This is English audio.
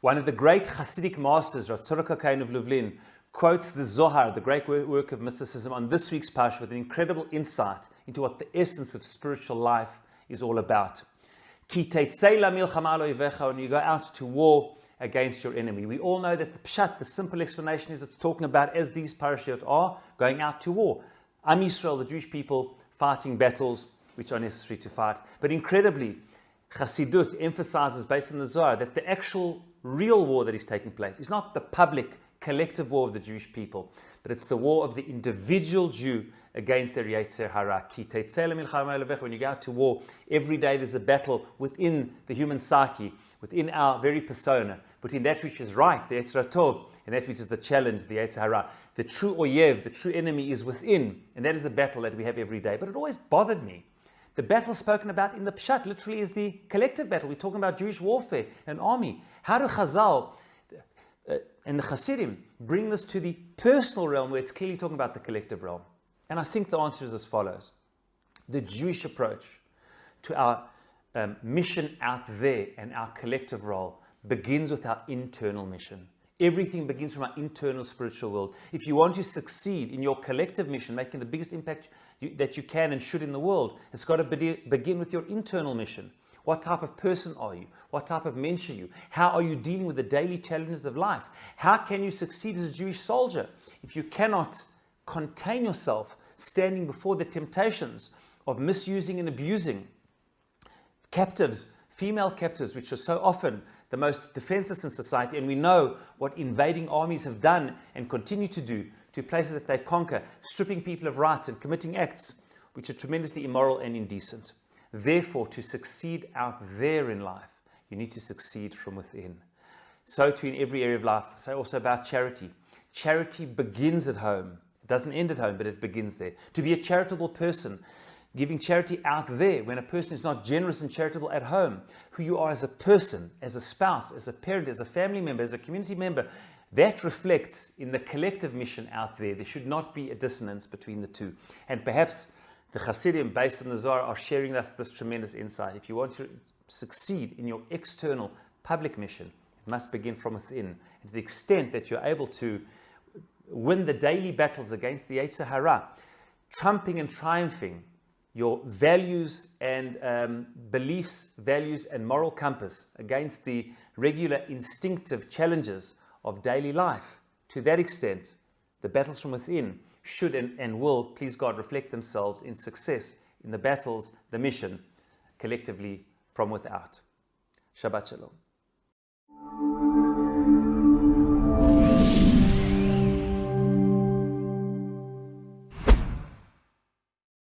One of the great Chassidic masters, Tzadok HaKohen of Lublin, quotes the Zohar, the great work of mysticism, on this week's Parasha with an incredible insight into what the essence of spiritual life is all about. Teitzei when you go out to war against your enemy. We all know that the pshat, the simple explanation, is it's talking about, as these parashot are, going out to war. Am Yisrael, the Jewish people, fighting battles which are necessary to fight. But incredibly, Chassidut emphasizes, based on the Zohar, that the actual real war that is taking place is not the public, collective war of the Jewish people, but it's the war of the individual Jew against their yeitzer, hara. Teitzei when you go out to war, every day there's a battle within the human psyche, within our very persona, between that which is right, the yeitzer tov, and that which is the challenge, the yeitzer hara. The true oyev, the true enemy, is within, and that is a battle that we have every day. But it always bothered me. The battle spoken about in the Pshat literally is the collective battle. We're talking about Jewish warfare, an army. How do Chazal and the Chassidim bring this to the personal realm where it's clearly talking about the collective realm? And I think the answer is as follows. The Jewish approach to our mission out there and our collective role begins with our internal mission. Everything begins from our internal spiritual world. If you want to succeed in your collective mission, making the biggest impact that you can and should in the world, it's got to begin with your internal mission. What type of person are you? What type of mensch are you? How are you dealing with the daily challenges of life? How can you succeed as a Jewish soldier if you cannot contain yourself standing before the temptations of misusing and abusing captives, female captives, which are so often the most defenseless in society, and we know what invading armies have done and continue to do to places that they conquer, stripping people of rights and committing acts which are tremendously immoral and indecent. Therefore, to succeed out there in life, you need to succeed from within. So too in every area of life. Say also about charity. Charity begins at home. It doesn't end at home, but it begins there. To be a charitable person, giving charity out there, when a person is not generous and charitable at home, who you are as a person, as a spouse, as a parent, as a family member, as a community member, that reflects in the collective mission out there. There should not be a dissonance between the two. And perhaps the Chassidim, based on the Zohar, are sharing us this tremendous insight. If you want to succeed in your external public mission, it must begin from within. And to the extent that you're able to win the daily battles against the yeitzer hara, trumping and triumphing your values and beliefs, values and moral compass against the regular instinctive challenges of daily life. To that extent, the battles from within should and will, please God, reflect themselves in success in the battles, the mission, collectively from without. Shabbat Shalom.